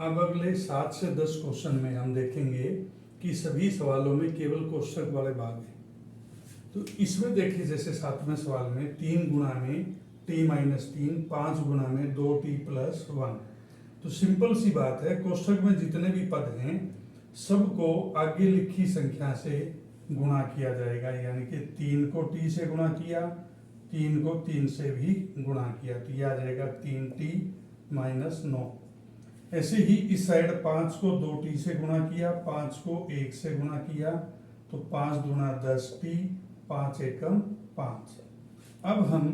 अब अगले 7 से 10 क्वेश्चन में हम देखेंगे कि सभी सवालों में केवल कोष्ठक वाले भाग हैं। तो इसमें देखिए, जैसे 7वें सवाल में 3 गुणा में t-3, 5 गुणा में 2t+1। तो सिंपल सी बात है, कोष्ठक में जितने भी पद हैं सबको आगे लिखी संख्या से गुणा किया जाएगा। यानी कि 3 को t से गुणा किया, 3 को 3 से भी गुणा किया, तो यह आ जाएगा 3t-9। ऐसे ही इस साइड 5 को 2t से गुणा किया, 5 को 1 से गुणा किया, तो 5 दूना 10t, 5 एकम 5। अब हम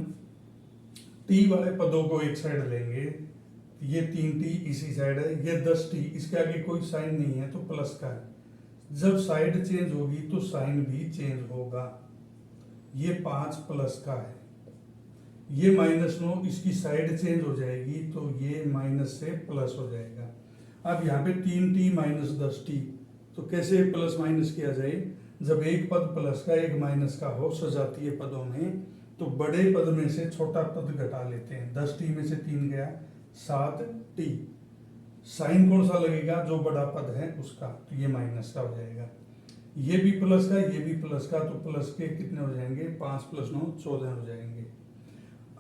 t वाले पदों को एक साइड लेंगे, ये 3t इसी साइड है, ये 10t, इसके आगे कोई साइन नहीं है तो प्लस का है। जब साइड चेंज होगी तो साइन भी चेंज होगा। ये 5 प्लस का है, ये -9, इसकी साइड चेंज हो जाएगी तो ये माइनस से प्लस हो जाएगा। अब यहाँ पे 3t - 10t, तो कैसे प्लस माइनस किया जाए? जब एक पद प्लस का एक माइनस का हो सजातीय पदों में, तो बड़े पद में से छोटा पद घटा लेते हैं। 10t में से 3 गया, 7t। साइन कौन सा लगेगा? जो बड़ा पद है उसका, तो ये माइनस का हो जाएगा। ये भी प्लस का, ये भी प्लस का, तो प्लस के कितने हो जाएंगे? 5 + 9 14 हो जाएंगे।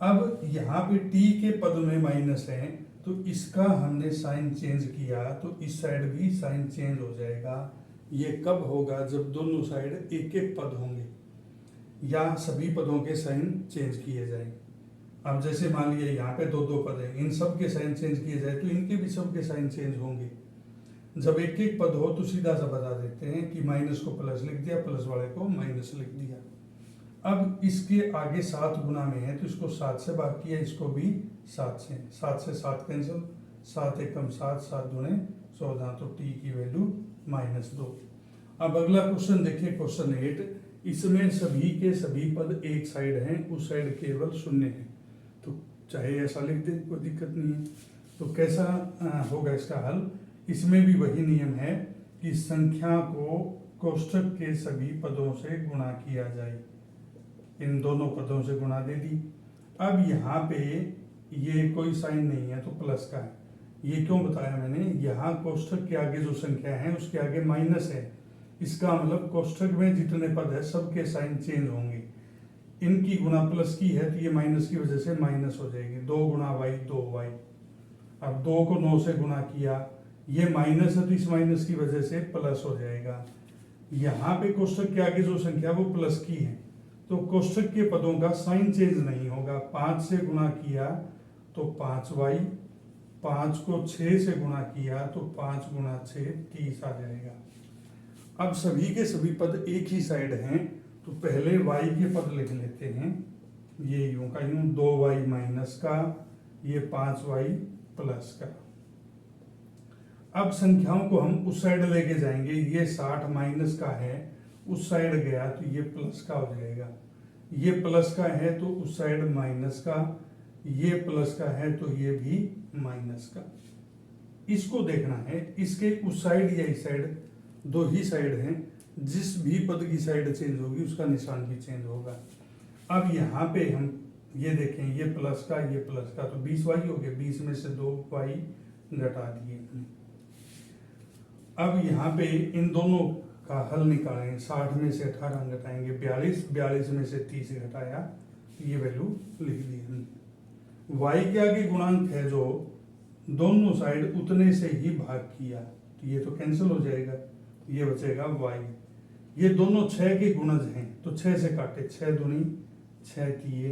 अब यहाँ पे t के पद में माइनस है, तो इसका हमने साइन चेंज किया, तो इस साइड भी साइन चेंज हो जाएगा। ये कब होगा? जब दोनों साइड एक एक पद होंगे या सभी पदों के साइन चेंज किए जाएं। अब जैसे मान लिया यहाँ पे 2 पद हैं, इन सब के साइन चेंज किए जाए तो इनके भी सब के साइन चेंज होंगे। जब एक एक पद हो तो सीधा सा बता देते हैं कि माइनस को प्लस लिख दिया, प्लस वाले को माइनस लिख दिया। अब इसके आगे 7 गुना में है, तो इसको 7 से भाग किया, इसको भी 7 से। 7 से 7 कैंसिल, 7 एकम 7, 7 दूने 14, तो t की वैल्यू -2। अब अगला क्वेश्चन देखिए, क्वेश्चन 8। इसमें सभी के सभी पद एक साइड हैं, उस साइड केवल शून्य है। तो चाहे ऐसा लिख दे, कोई दिक्कत नहीं है। तो कैसा होगा इसका हल? इसमें भी वही नियम है कि संख्या को कोष्ठक के सभी पदों से गुणा किया जाए। इन दोनों पदों से गुणा दे दी। अब यहाँ पे ये कोई साइन नहीं है तो प्लस का है। ये क्यों बताया मैंने? यहाँ कोष्ठक के आगे जो संख्या है उसके आगे माइनस है, इसका मतलब कोष्ठक में जितने पद है सबके साइन चेंज होंगे। इनकी गुणा प्लस की है तो ये माइनस की वजह से माइनस हो जाएगी। 2 गुणा y 2y। अब 2 को 9 से गुणा किया, ये माइनस है तो इस माइनस की वजह से प्लस हो जाएगा। यहाँ पे कोष्ठक के आगे जो संख्या वो प्लस की है, तो कोष्ठक के पदों का साइन चेंज नहीं होगा। 5 से गुणा किया तो 5y, 5 को 6 से गुणा किया तो 5 गुणा 6 30 आ जाएगा। अब सभी के सभी पद एक ही साइड हैं, तो पहले y के पद लिख लेते हैं। ये यूं का यूं, 2y माइनस का, ये 5y प्लस का। अब संख्याओं को हम उस साइड लेके जाएंगे। ये 60 माइनस का है, उस साइड गया तो ये प्लस का हो जाएगा। ये प्लस का है तो उस साइड माइनस का, ये प्लस का है तो ये भी माइनस का। इसको देखना है, इसके उस साइड या इस साइड, दो ही साइड हैं, जिस भी पद की साइड चेंज होगी उसका निशान भी चेंज होगा। अब यहाँ पे हम ये देखें, ये प्लस का, ये प्लस का, तो 20y हो गया। 20 में से 2y घटा दिए। अब यहाँ पे इन दोनों का हल निकालेंगे। 60 में से 18 घटाएंगे 42, 42 में से 30 घटाया, ये वैल्यू लिख दी हमने। y के आगे गुणांक है जो दोनों साइड उतने से ही भाग किया, तो ये तो कैंसिल हो जाएगा, ये बचेगा y। ये दोनों 6 के गुणज हैं, तो 6 से काटे, 6 दूनी 6 किए,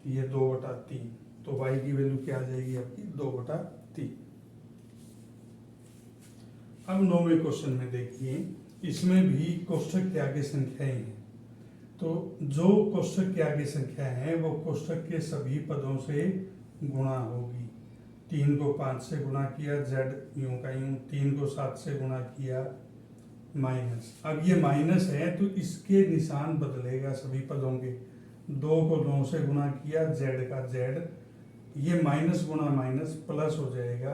तो ये 2/3, तो y की वैल्यू क्या आ जाएगी आपकी? 2/3। अब 9वें क्वेश्चन में देखिए, इसमें भी कोष्ठक के आगे संख्याएं हैं। तो जो कोष्ठक के आगे संख्या है वो कोष्ठक के सभी पदों से गुणा होगी। 3 को 5 से गुणा किया, z यूं का यूं, 3 को 7 से गुणा किया, माइनस। अब ये माइनस है तो इसके निशान बदलेगा सभी पदों के। 2 को 9 से गुणा किया, z का z, ये माइनस गुणा माइनस प्लस हो जाएगा।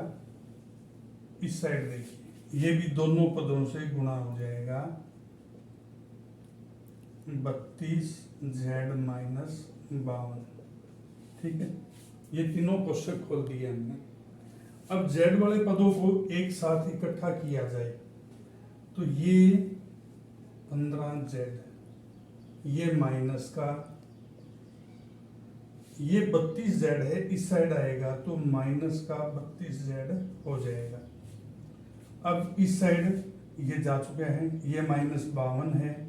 इस साइड देखिए, ये भी दोनों पदों से गुणा हो जाएगा। 32 z - 52। ठीक है, ये तीनों कोष्ठक खोल दिए हमने। अब z वाले पदों को एक साथ इकट्ठा किया जाए तो ये 15z, ये माइनस का, ये 32z है, इस साइड आएगा तो माइनस का 32z हो जाएगा। अब इस साइड ये जा चुका है, ये -52 है,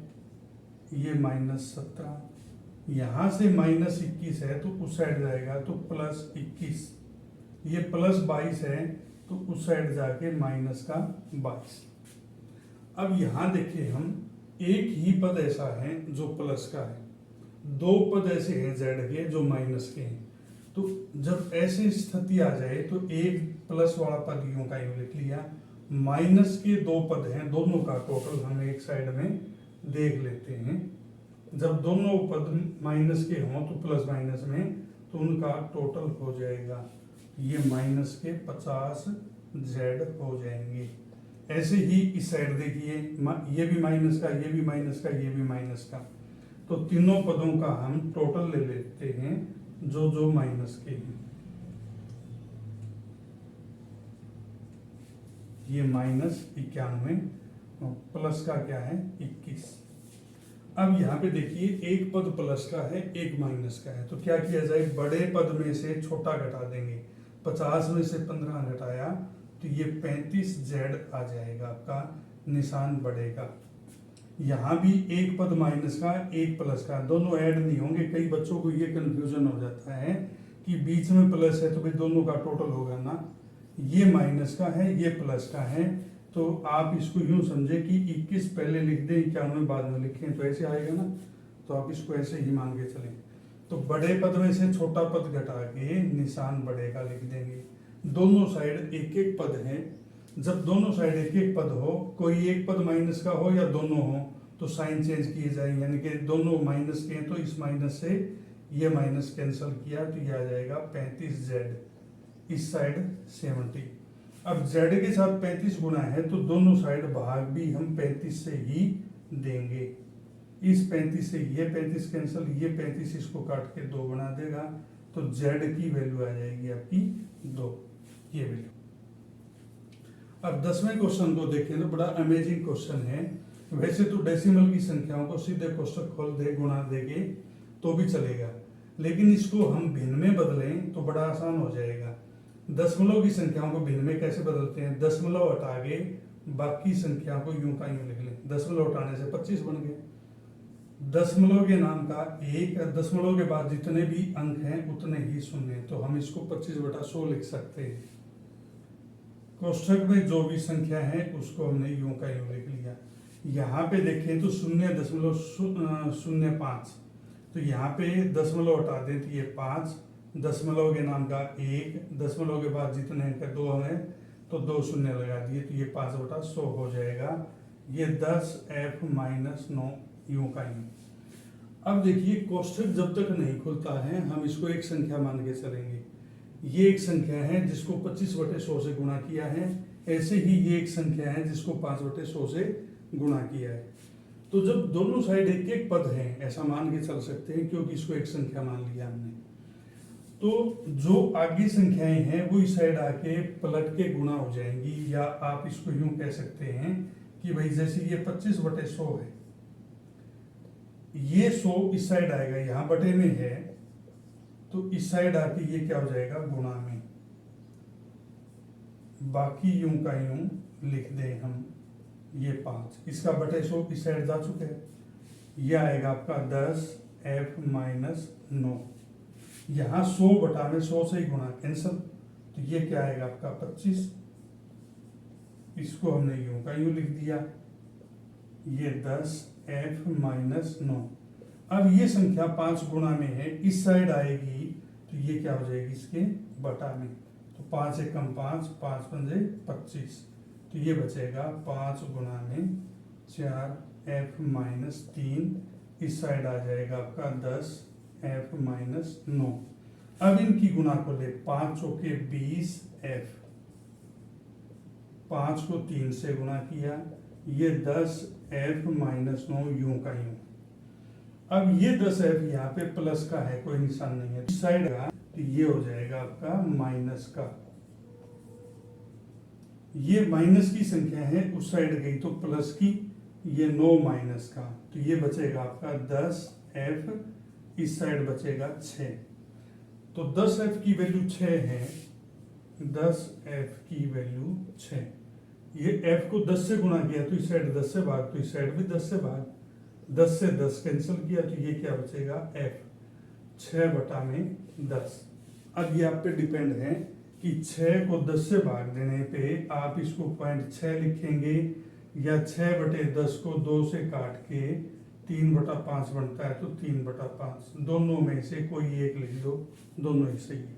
ये -17, यहाँ से -21 है तो उस साइड जाएगा तो +21, ये +22 है तो उस साइड जाके -22। अब यहाँ देखिए हम एक ही पद ऐसा है जो प्लस का है, दो पद ऐसे हैं z के जो माइनस के हैं। तो जब ऐसी स्थिति आ जाए तो एक प्लस वाला पद यूं का यूं लिख लिया, माइनस के दो पद हैं, दोनों का टोटल हम एक साइड में देख लेते हैं। जब दोनों पद माइनस के हों तो प्लस माइनस में तो उनका टोटल हो जाएगा, ये माइनस के 50z हो जाएंगे। ऐसे ही इस साइड देखिए, ये भी माइनस का, ये भी माइनस का, ये भी माइनस का, तो तीनों पदों का हम टोटल ले लेते हैं जो जो माइनस के हैं। ये -91, प्लस का क्या है 21। अब यहाँ पे देखिए एक पद प्लस का है, एक माइनस का है, तो क्या किया जाए, बड़े पद में से छोटा घटा देंगे। 50 में से 15 घटाया तो ये 35z आ जाएगा, आपका निशान बढ़ेगा। यहाँ भी एक पद माइनस का, एक प्लस का, दोनों ऐड नहीं होंगे। कई बच्चों को ये कंफ्यूजन हो जाता है कि बीच में प्लस है तो भाई दोनों का टोटल होगा ना, ये माइनस का है, ये प्लस का है, तो आप इसको यूं समझे कि 21 पहले लिख दें, 91 बाद में लिखें, तो ऐसे आएगा ना। तो आप इसको ऐसे ही मान के चलें। तो बड़े पद में से छोटा पद घटा के निशान बढ़ेगा लिख देंगे। दोनों साइड एक एक पद है, जब दोनों साइड एक एक पद हो, कोई एक पद माइनस का हो या दोनों हो, तो साइन चेंज किए जाए, यानी कि दोनों माइनस के हैं तो इस माइनस से ये माइनस कैंसिल किया तो ये आ जाएगा 35z, इस साइड 70। अब z के साथ 35 गुना है तो दोनों साइड भाग भी हम 35 से ही देंगे। इस 35 से ये 35 कैंसिल, ये 35 इसको काट के 2 बना देगा, तो z की वैल्यू आ जाएगी आपकी 2, ये वैल्यू। अब 10वें क्वेश्चन को देखें तो बड़ा अमेजिंग क्वेश्चन है। वैसे तो डेसिमल की संख्याओं को सीधे कोष्ठक खोल दे, गुणा देंगे तो भी चलेगा, लेकिन इसको हम भिन्न में बदलें तो बड़ा आसान हो जाएगा। दशमलव की संख्याओं को भिन्न में कैसे बदलते हैं, दशमलव हटा के बाकी संख्या को यूं का यूं लिख लें, दशमलव हटाने से 25 बन गए। दशमलव के नाम का एक, दशमलव के बाद जितने भी अंक हैं उतने ही शून्य, तो हम इसको 25/100 लिख सकते हैं। कोष्ठक में जो भी संख्या है उसको हमने यूं का यूं लिख लिया। यहाँ पे देखें तो 0.05, तो यहाँ पे दशमलव हटा दें तो ये 5, दशमलव के नाम का 1, दशमलव के बाद जितने अंक 2 हैं तो 2 शून्य लगा दिए तो ये 5/100 हो जाएगा। ये 10f-9 यूं का यूं। अब देखिए कोष्ठक जब तक नहीं खुलता है हम इसको एक संख्या मान के चलेंगे। ये एक संख्या है जिसको 25/100 से गुणा किया है, ऐसे ही ये एक संख्या है जिसको 5/100 से गुणा किया है। तो जब दोनों साइड एक एक पद है ऐसा मान के चल सकते हैं, क्योंकि इसको एक संख्या मान लिया हमने, तो जो आगे संख्याएं हैं वो इस साइड आके पलट के गुणा हो जाएंगी। या आप इसको यूं कह सकते हैं कि भाई जैसे ये 25/100 है, ये 100 इस साइड आएगा, यहाँ बटे में है तो इस साइड आके ये क्या हो जाएगा गुणा में। बाकी यूं का यूं लिख दें हम, ये 5, इसका बटे 100 इस साइड जा चुके हैं, ये आएगा आपका 10f-9। यहाँ 100 में 100 से ही गुणा कैंसिल, तो ये क्या आएगा आपका 25, इसको हमने यूं का यूं लिख दिया, ये 10f-9। अब ये संख्या 5 गुणा में है, इस साइड आएगी तो ये क्या हो जाएगी इसके बटा में, तो 5 एकम 5, 5 पंजे 25, तो ये बचेगा 5 गुणा में 4f-3, इस साइड आ जाएगा आपका 10f-9। अब इनकी गुणा को ले, 5 चौके 20f, 5 को 3 से गुणा किया, ये 10f-9 यूं का यूं। अब ये 10f यहाँ पे प्लस का है, कोई निशान नहीं है, इस साइड का तो ये हो जाएगा आपका माइनस का, ये माइनस की संख्या है, उस साइड गई तो प्लस की, ये 9 माइनस का, तो ये बचेगा आपका 10f, इस साइड बचेगा 6। तो 10f की वैल्यू 6 है, 10f की वैल्यू 6। ये f को 10 से गुणा किया तो इस साइड 10 से भाग, तो इस साइड भी 10 से भाग, 10 से 10 कैंसिल किया तो ये क्या बचेगा f, 6/10। अब ये आप पे डिपेंड है कि 6 को 10 से भाग देने पे आप इसको 0.6 लिखेंगे या 6/10 को 2 से काट के 3/5 बनता है तो 3/5, दोनों में से कोई एक लिख दो, दोनों ही सही है।